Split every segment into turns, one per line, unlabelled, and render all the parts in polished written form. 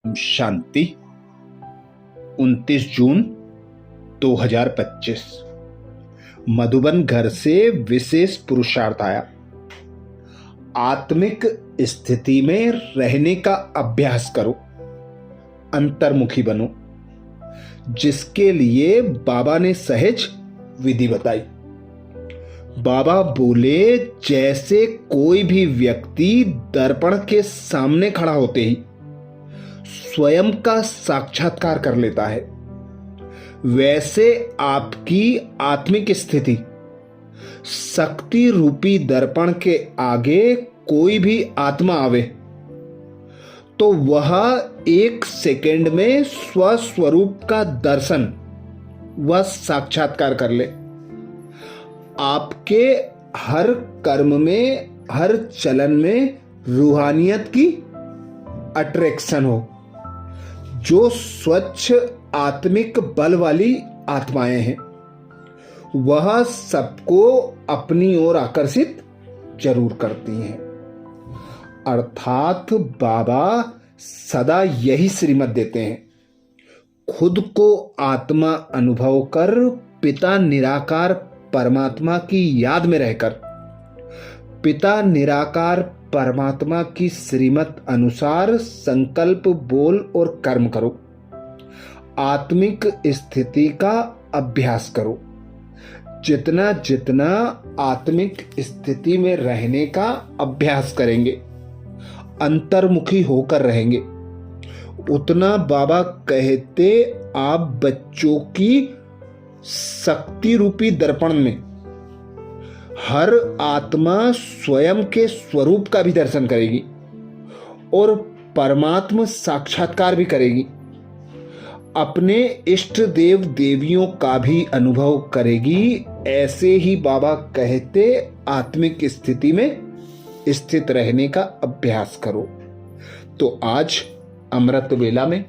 शांति 29 जून 2025। मधुबन घर से विशेष पुरुषार्थ आया। आत्मिक स्थिति में रहने का अभ्यास करो, अंतर्मुखी बनो, जिसके लिए बाबा ने सहज विधि बताई। बाबा बोले, जैसे कोई भी व्यक्ति दर्पण के सामने खड़ा होते ही स्वयं का साक्षात्कार कर लेता है, वैसे आपकी आत्मिक स्थिति शक्ति रूपी दर्पण के आगे कोई भी आत्मा आवे तो वह एक सेकंड में स्वस्वरूप का दर्शन व साक्षात्कार कर ले। आपके हर कर्म में, हर चलन में रूहानियत की अट्रैक्शन हो। जो स्वच्छ आत्मिक बल वाली आत्माएं हैं, वह सबको अपनी ओर आकर्षित जरूर करती हैं। अर्थात बाबा सदा यही श्रीमत देते हैं, खुद को आत्मा अनुभव कर पिता निराकार परमात्मा की याद में रहकर पिता निराकार परमात्मा की श्रीमत अनुसार संकल्प, बोल और कर्म करो। आत्मिक स्थिति का अभ्यास करो। जितना जितना आत्मिक स्थिति में रहने का अभ्यास करेंगे, अंतर्मुखी होकर रहेंगे, उतना बाबा कहते आप बच्चों की शक्ति रूपी दर्पण में हर आत्मा स्वयं के स्वरूप का भी दर्शन करेगी और परमात्म साक्षात्कार भी करेगी। अपने इष्ट देव देवियों का भी अनुभव करेगी। ऐसे ही बाबा कहते आत्मिक स्थिति में स्थित रहने का अभ्यास करो। तो आज अमृत वेला में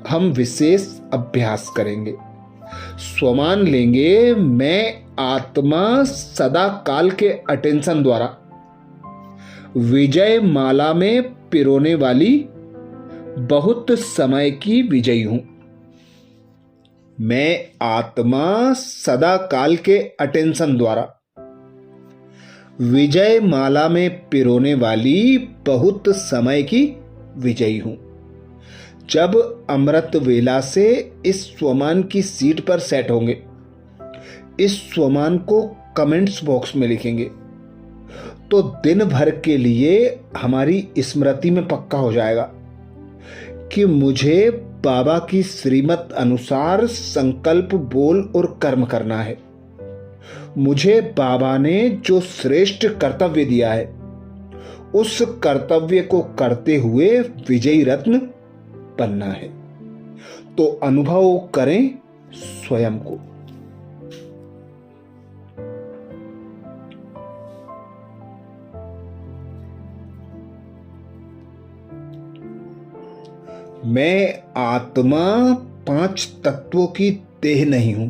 हम विशेष अभ्यास करेंगे। स्वमान लेंगे, मैं आत्मा सदा काल के अटेंशन द्वारा विजय माला में पिरोने वाली बहुत समय की विजयी हूं। मैं आत्मा सदा काल के अटेंशन द्वारा विजय माला में पिरोने वाली बहुत समय की विजयी हूं। जब अमृत वेला से इस स्वमान की सीट पर सेट होंगे, इस स्वमान को कमेंट्स बॉक्स में लिखेंगे तो दिन भर के लिए हमारी स्मृति में पक्का हो जाएगा कि मुझे बाबा की श्रीमत अनुसार संकल्प, बोल और कर्म करना है। मुझे बाबा ने जो श्रेष्ठ कर्तव्य दिया है, उस कर्तव्य को करते हुए विजयी रत्न बनना है। तो अनुभव करें स्वयं को। मैं आत्मा 5 तत्वों की देह नहीं हूं।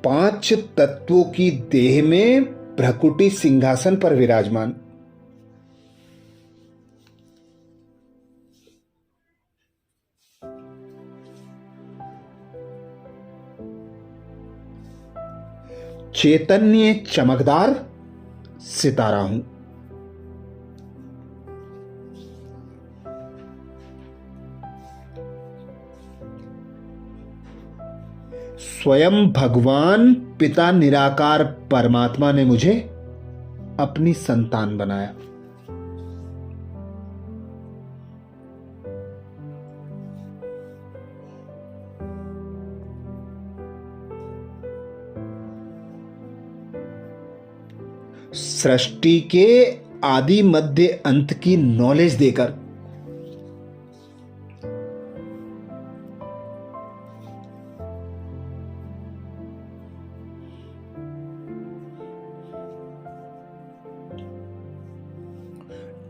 पांच तत्वों की देह में भ्रकुटी सिंहासन पर विराजमान। चैतन्य चमकदार सितारा हूं। स्वयं भगवान पिता निराकार परमात्मा ने मुझे अपनी संतान बनाया। सृष्टि के आदि मध्य अंत की नॉलेज देकर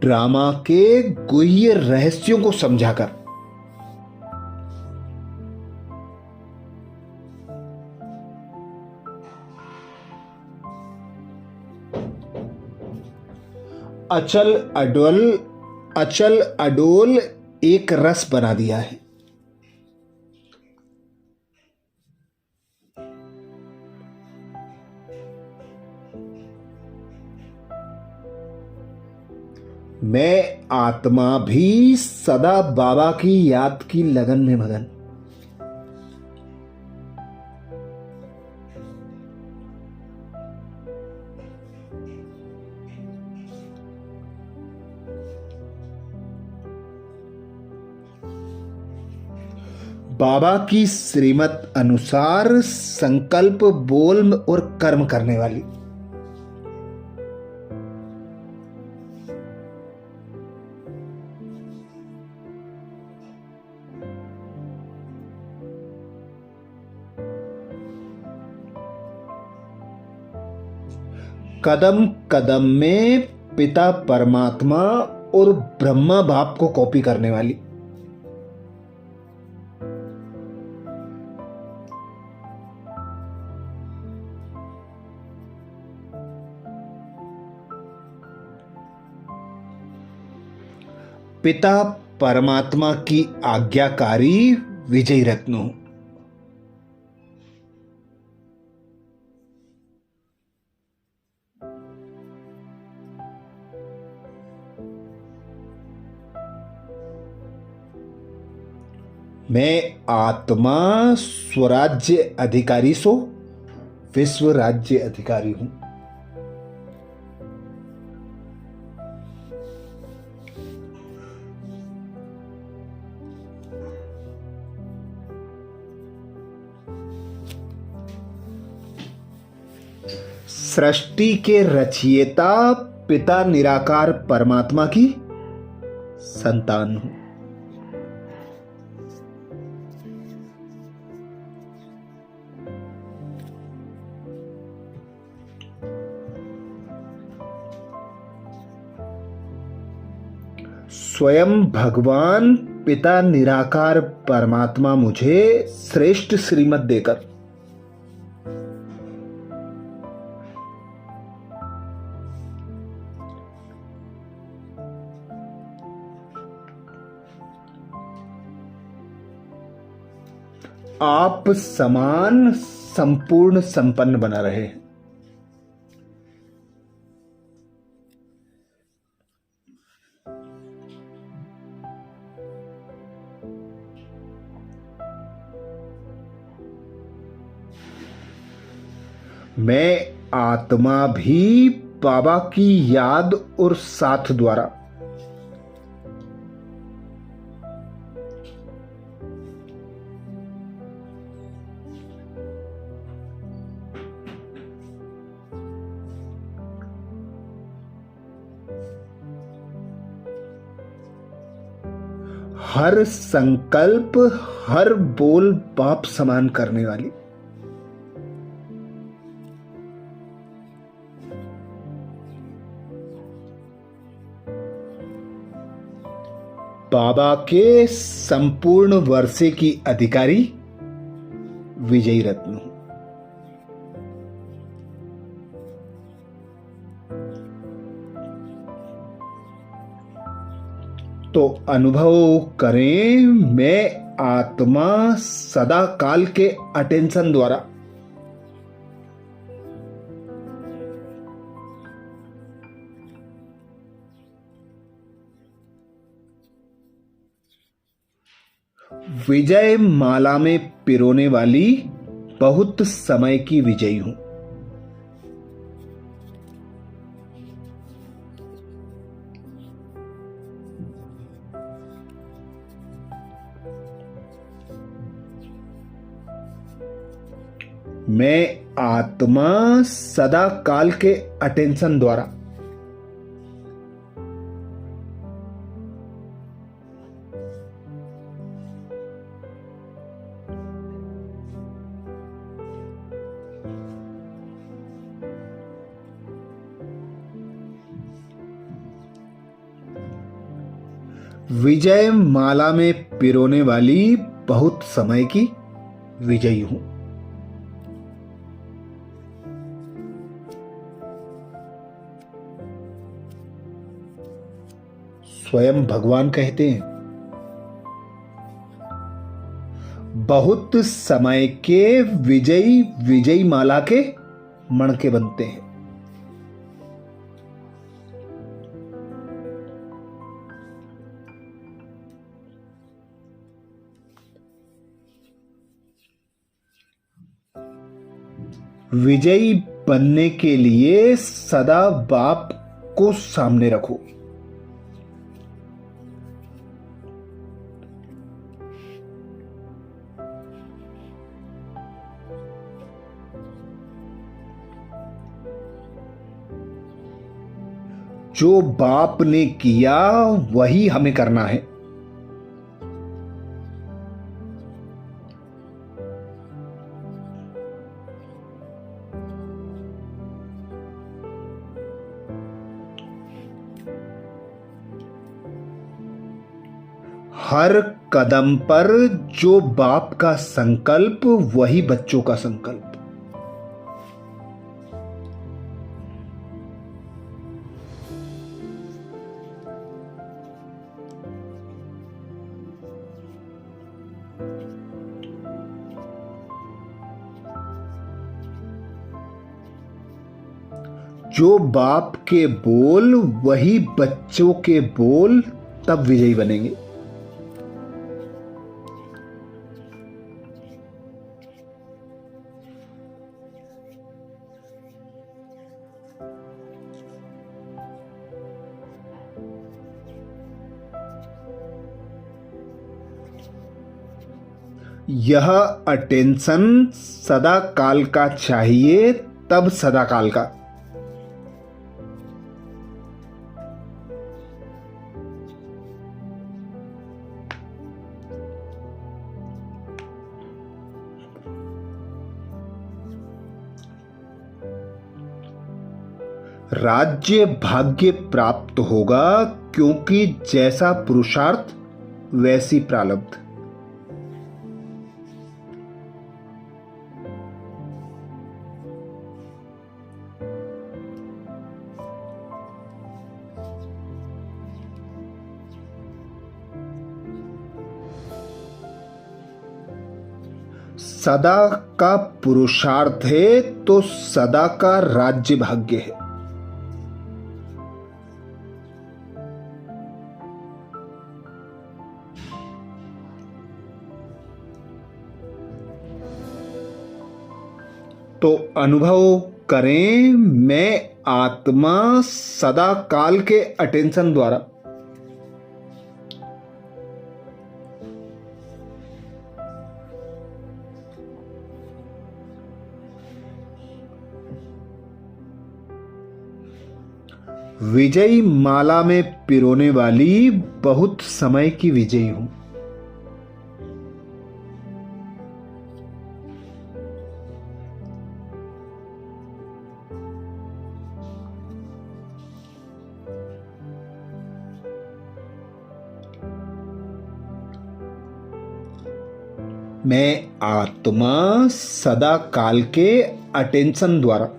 ड्रामा के गुह्य रहस्यों को समझाकर अचल अडोल अचल अडोल एक रस बना दिया है। मैं आत्मा भी सदा बाबा की याद की लगन में मगन। बाबा की श्रीमत अनुसार संकल्प, बोल और कर्म करने वाली। कदम कदम में पिता परमात्मा और ब्रह्मा बाप को कॉपी करने वाली। पिता परमात्मा की आज्ञाकारी विजय रत्नु। मैं आत्मा स्वराज्य अधिकारी सो विश्व राज्य अधिकारी हूं। सृष्टि के रचयिता पिता निराकार परमात्मा की संतान हूं। स्वयं भगवान पिता निराकार परमात्मा मुझे श्रेष्ठ श्रीमत देकर आप समान संपूर्ण संपन्न बना रहे। मैं आत्मा भी बाबा की याद और साथ द्वारा हर संकल्प, हर बोल बाप समान करने वाली। बाबा के संपूर्ण वर्षे की अधिकारी विजयी रत्न। तो अनुभव करें, मैं आत्मा सदा काल के अटेंशन द्वारा विजय माला में पिरोने वाली बहुत समय की विजयी हूं। मैं आत्मा सदा काल के अटेंशन द्वारा विजय माला में पिरोने वाली बहुत समय की विजयी हूं। स्वयं भगवान कहते हैं, बहुत समय के विजयी विजयी माला के मणके बनते हैं। विजयी बनने के लिए सदा बाप को सामने रखो। जो बाप ने किया वही हमें करना है। हर कदम पर जो बाप का संकल्प वही बच्चों का संकल्प। जो बाप के बोल वही बच्चों के बोल, तब विजयी बनेंगे। यह अटेंशन सदा काल का चाहिए, तब सदा काल का। राज्य भाग्य प्राप्त होगा, क्योंकि जैसा पुरुषार्थ वैसी प्रारब्ध। सदा का पुरुषार्थ है तो सदा का राज्य भाग्य है। तो अनुभव करें, मैं आत्मा सदा काल के अटेंशन द्वारा विजयी माला में पिरोने वाली बहुत समय की विजयी हूं। मैं आत्मा सदा काल के अटेंशन द्वारा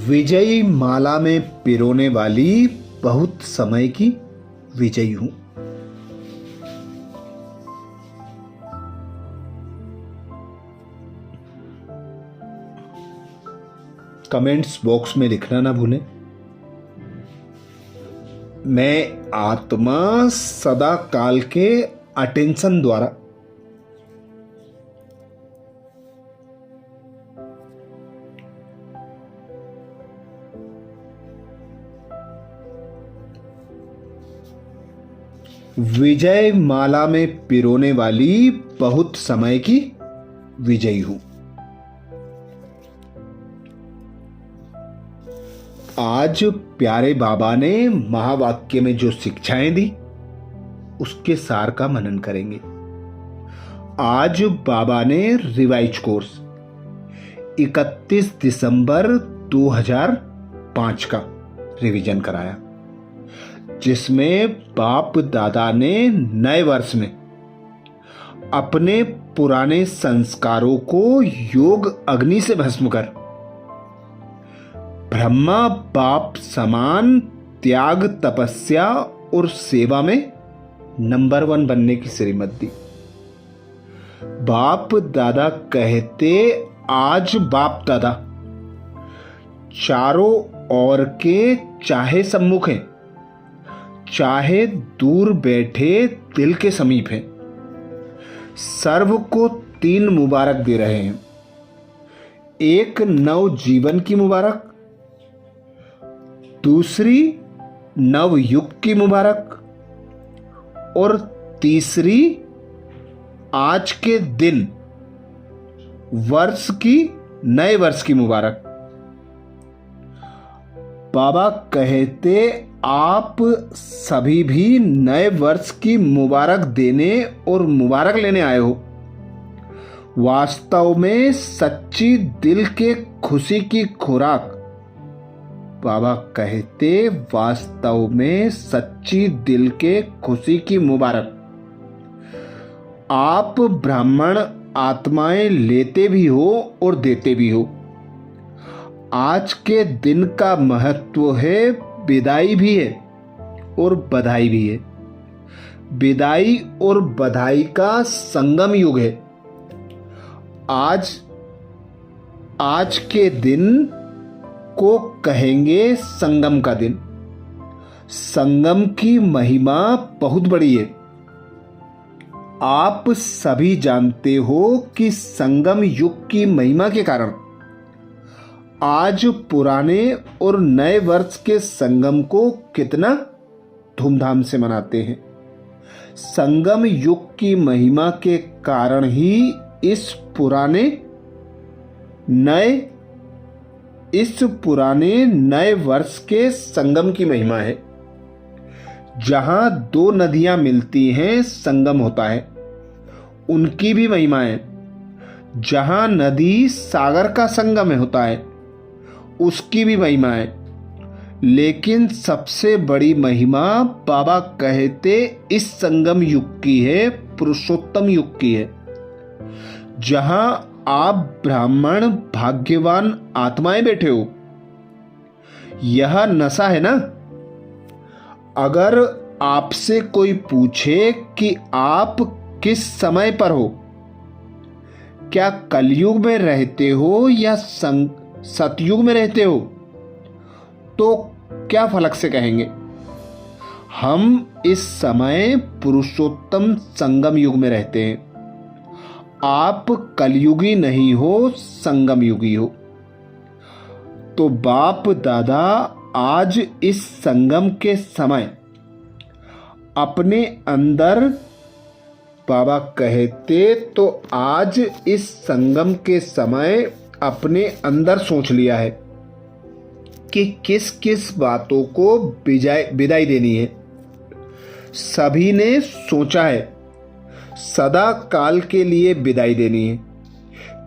विजयी माला में पिरोने वाली बहुत समय की विजयी हूं। कमेंट्स बॉक्स में लिखना ना भूलें। मैं आत्मा सदा काल के अटेंशन द्वारा विजय माला में पिरोने वाली बहुत समय की विजयी हूं। आज प्यारे बाबा ने महावाक्य में जो शिक्षाएं दी उसके सार का मनन करेंगे। आज बाबा ने रिवाइज कोर्स 31 दिसंबर 2005 का रिवीजन कराया, जिसमें बाप दादा ने नए वर्ष में अपने पुराने संस्कारों को योग अग्नि से भस्म कर ब्रह्मा बाप समान त्याग तपस्या और सेवा में नंबर 1 बनने की श्रीमत दी। बाप दादा कहते आज बाप दादा चारों ओर के चाहे सम्मुख हैं, चाहे दूर बैठे दिल के समीप हैं, सर्व को 3 मुबारक दे रहे हैं। एक नव जीवन की मुबारक, दूसरी नव युग की मुबारक और तीसरी आज के दिन नए वर्ष की मुबारक। बाबा कहते आप सभी भी नए वर्ष की मुबारक देने और मुबारक लेने आए हो। वास्तव में सच्ची दिल के खुशी की खुराक। बाबा कहते वास्तव में सच्ची दिल के खुशी की मुबारक। आप ब्राह्मण आत्माएं लेते भी हो और देते भी हो। आज के दिन का महत्व है विदाई भी है और बधाई भी है। विदाई और बधाई का संगम युग है। आज के दिन को कहेंगे संगम का दिन। संगम की महिमा बहुत बड़ी है। आप सभी जानते हो कि संगम युग की महिमा के कारण आज पुराने और नए वर्ष के संगम को कितना धूमधाम से मनाते हैं। संगम युग की महिमा के कारण ही इस पुराने नए वर्ष के संगम की महिमा है। जहां 2 नदियां मिलती हैं संगम होता है, उनकी भी महिमा है। जहां नदी सागर का संगम होता है, उसकी भी महिमा है। लेकिन सबसे बड़ी महिमा बाबा कहते इस संगम युग की है, पुरुषोत्तम युग की है। जहां आप ब्राह्मण भाग्यवान आत्माएं बैठे हो। यह नशा है ना। अगर आपसे कोई पूछे कि आप किस समय पर हो, क्या कलयुग में रहते हो या सतयुग में रहते हो, तो क्या फलक से कहेंगे? हम इस समय पुरुषोत्तम संगम युग में रहते हैं। आप कलयुगी नहीं हो, संगम युगी हो। तो बाप दादा आज इस संगम के समय अपने अंदर, बाबा कहते तो आज इस संगम के समय अपने अंदर सोच लिया है कि किस किस बातों को विदाई देनी है। सभी ने सोचा है सदा काल के लिए विदाई देनी है,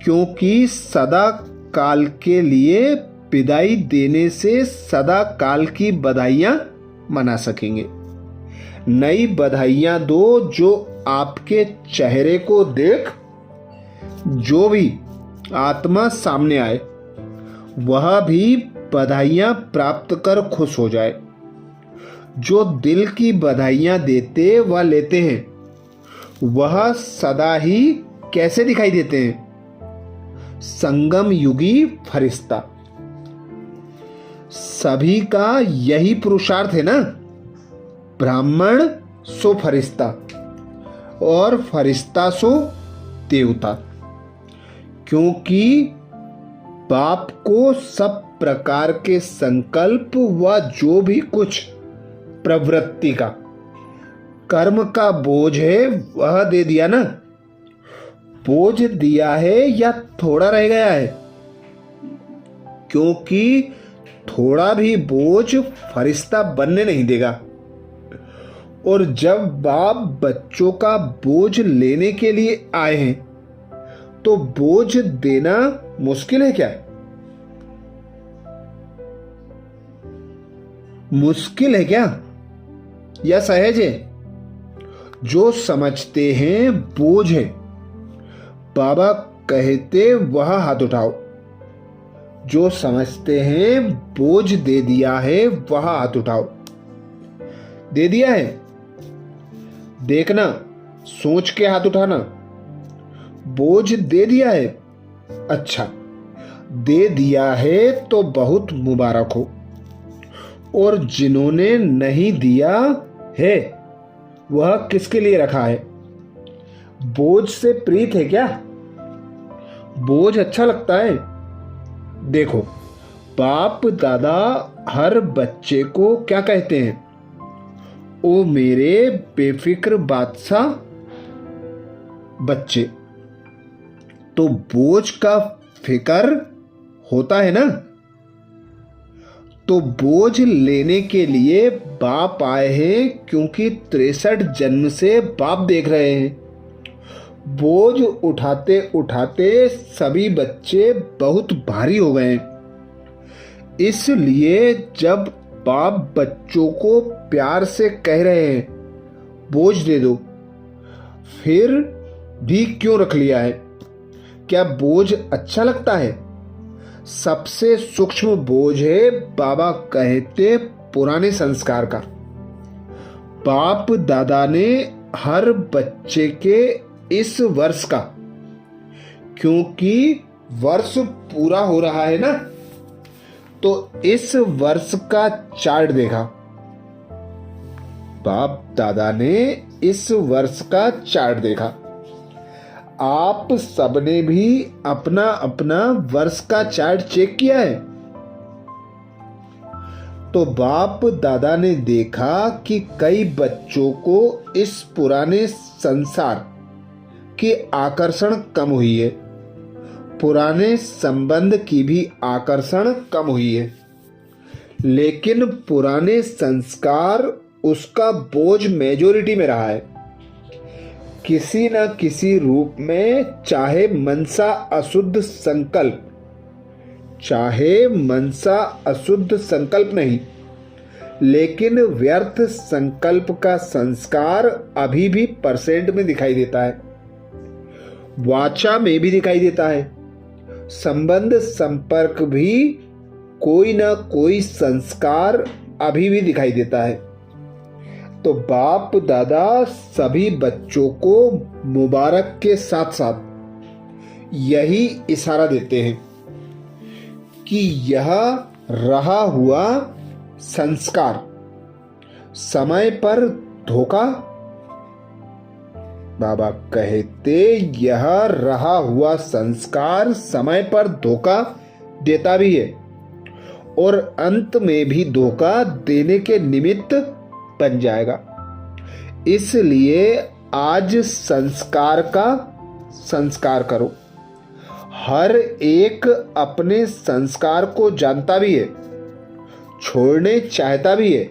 क्योंकि सदा काल के लिए विदाई देने से सदा काल की बधाइयां मना सकेंगे। नई बधाइयां दो जो आपके चेहरे को देख जो भी आत्मा सामने आए वह भी बधाइयां प्राप्त कर खुश हो जाए। जो दिल की बधाइयां देते व लेते हैं वह सदा ही कैसे दिखाई देते हैं? संगम युगी फरिश्ता। सभी का यही पुरुषार्थ है ना। ब्राह्मण सो फरिश्ता और फरिश्ता सो देवता। क्योंकि बाप को सब प्रकार के संकल्प व जो भी कुछ प्रवृत्ति का कर्म का बोझ है वह दे दिया ना। बोझ दिया है या थोड़ा रह गया है? क्योंकि थोड़ा भी बोझ फरिश्ता बनने नहीं देगा। और जब बाप बच्चों का बोझ लेने के लिए आए हैं तो बोझ देना मुश्किल है क्या? मुश्किल है क्या या सहज है? जो समझते हैं बोझ है बाबा कहते वह हाथ उठाओ। जो समझते हैं बोझ दे दिया है वह हाथ उठाओ। दे दिया है? देखना, सोच के हाथ उठाना। बोझ दे दिया है? अच्छा, दे दिया है तो बहुत मुबारक हो। और जिन्होंने नहीं दिया है वह किसके लिए रखा है? बोझ से प्रीत है क्या? बोझ अच्छा लगता है? देखो, बाप दादा हर बच्चे को क्या कहते हैं? ओ मेरे बेफिक्र बादशाह बच्चे। तो बोझ का फिकर होता है ना? तो बोझ लेने के लिए बाप आए हैं, क्योंकि 63 जन्म से बाप देख रहे हैं। बोझ उठाते उठाते सभी बच्चे बहुत भारी हो गए। इसलिए जब बाप बच्चों को प्यार से कह रहे हैं बोझ दे दो, फिर भी क्यों रख लिया है? क्या बोझ अच्छा लगता है? सबसे सूक्ष्म बोझ है, बाबा कहते, पुराने संस्कार का। बाप दादा ने हर बच्चे के इस वर्ष का, क्योंकि वर्ष पूरा हो रहा है ना, तो इस वर्ष का चार्ट देखा। बाप दादा ने इस वर्ष का चार्ट देखा। आप सबने भी अपना अपना वर्ष का चार्ट चेक किया है? तो बाप दादा ने देखा कि कई बच्चों को इस पुराने संसार की आकर्षण कम हुई है, पुराने संबंध की भी आकर्षण कम हुई है, लेकिन पुराने संस्कार उसका बोझ मेजॉरिटी में रहा है। किसी न किसी रूप में, चाहे मनसा अशुद्ध संकल्प नहीं, लेकिन व्यर्थ संकल्प का संस्कार अभी भी परसेंट में दिखाई देता है, वाचा में भी दिखाई देता है, संबंध संपर्क भी कोई ना कोई संस्कार अभी भी दिखाई देता है। तो बाप दादा सभी बच्चों को मुबारक के साथ साथ यही इशारा देते हैं कि यह रहा हुआ संस्कार समय पर धोखा, बाबा कहते, यह रहा हुआ संस्कार समय पर धोखा देता भी है और अंत में भी धोखा देने के निमित्त बन जाएगा। इसलिए आज संस्कार का संस्कार करो। हर एक अपने संस्कार को जानता भी है, छोड़ने चाहता भी है,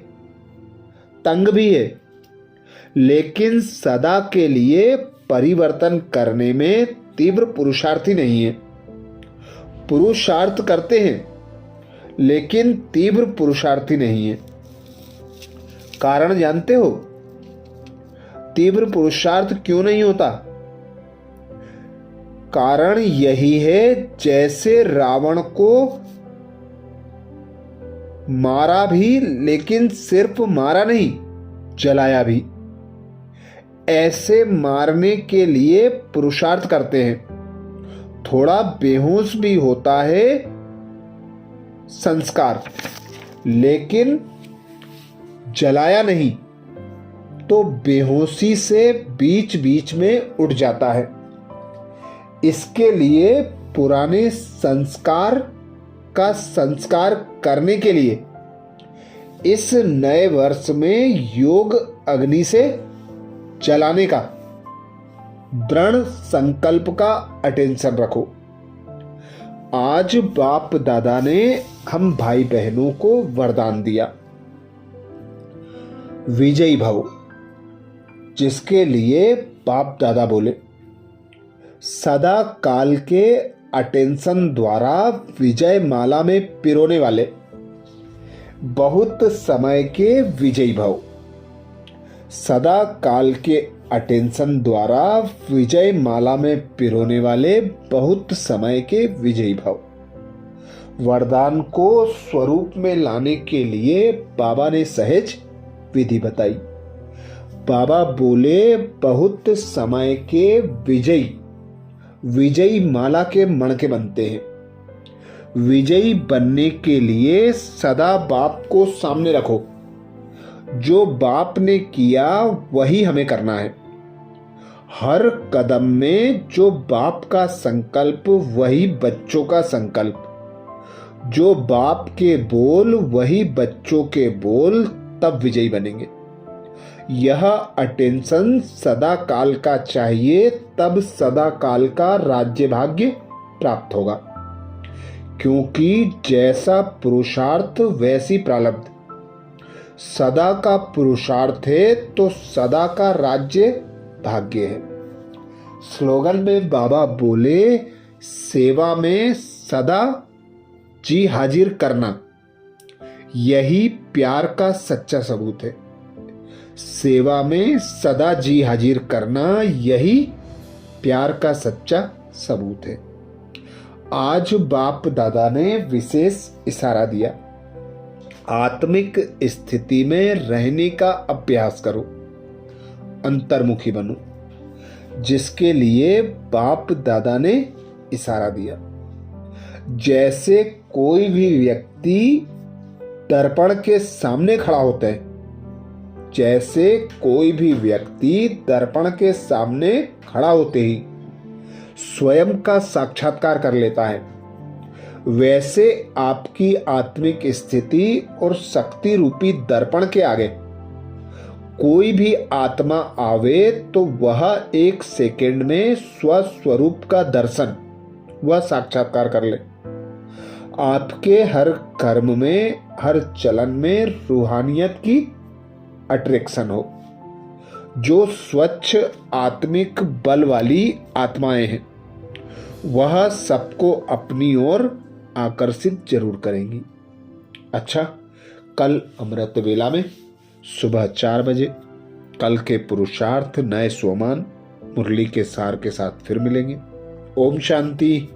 तंग भी है, लेकिन सदा के लिए परिवर्तन करने में तीव्र पुरुषार्थी नहीं है। पुरुषार्थ करते हैं लेकिन तीव्र पुरुषार्थी नहीं है। कारण जानते हो? तीव्र पुरुषार्थ क्यों नहीं होता? कारण यही है, जैसे रावण को मारा भी, लेकिन सिर्फ मारा नहीं, जलाया भी। ऐसे मारने के लिए पुरुषार्थ करते हैं, थोड़ा बेहोश भी होता है संस्कार, लेकिन जलाया नहीं तो बेहोशी से बीच बीच में उठ जाता है। इसके लिए पुराने संस्कार का संस्कार करने के लिए इस नए वर्ष में योग अग्नि से जलाने का दृढ़ संकल्प का अटेंशन रखो। आज बाप दादा ने हम भाई बहनों को वरदान दिया, विजयी भव, जिसके लिए बाप दादा बोले, सदा काल के अटेंशन द्वारा विजय माला में पिरोने वाले बहुत समय के विजयी भव। सदा काल के अटेंशन द्वारा विजय माला में पिरोने वाले बहुत समय के विजयी भव। वरदान को स्वरूप में लाने के लिए बाबा ने सहज विधि बताई। बाबा बोले, बहुत समय के विजयी माला के मणके बनते हैं। विजयी बनने के लिए सदा बाप को सामने रखो। जो बाप ने किया वही हमें करना है। हर कदम में जो बाप का संकल्प वही बच्चों का संकल्प। जो बाप के बोल वही बच्चों के बोल, तब विजयी बनेंगे। यह अटेंशन सदा काल का चाहिए, तब सदा काल का राज्य भाग्य प्राप्त होगा। क्योंकि जैसा पुरुषार्थ वैसी प्रारब्ध। सदा का पुरुषार्थ है तो सदा का राज्य भाग्य है। स्लोगन में बाबा बोले, सेवा में सदा जी हाजिर करना यही प्यार का सच्चा सबूत है। सेवा में सदा जी हाजिर करना यही प्यार का सच्चा सबूत है। आज बाप दादा ने विशेष इशारा दिया। आत्मिक स्थिति में रहने का अभ्यास करो, अंतर्मुखी बनो, जिसके लिए बाप दादा ने इशारा दिया। जैसे कोई भी व्यक्ति दर्पण के सामने खड़ा होता है, जैसे कोई भी व्यक्ति दर्पण के सामने खड़ा होते ही स्वयं का साक्षात्कार कर लेता है, वैसे आपकी आत्मिक स्थिति और शक्ति रूपी दर्पण के आगे कोई भी आत्मा आवे तो वह एक सेकंड में स्वस्वरूप का दर्शन व साक्षात्कार कर ले। आपके हर कर्म में, हर चलन में रूहानियत की अट्रैक्शन हो। जो स्वच्छ आत्मिक बल वाली आत्माएं हैं वह सबको अपनी ओर आकर्षित जरूर करेंगी। अच्छा, कल अमृत वेला में सुबह 4 बजे कल के पुरुषार्थ नए सोमान मुरली के सार के साथ फिर मिलेंगे। ओम शांति।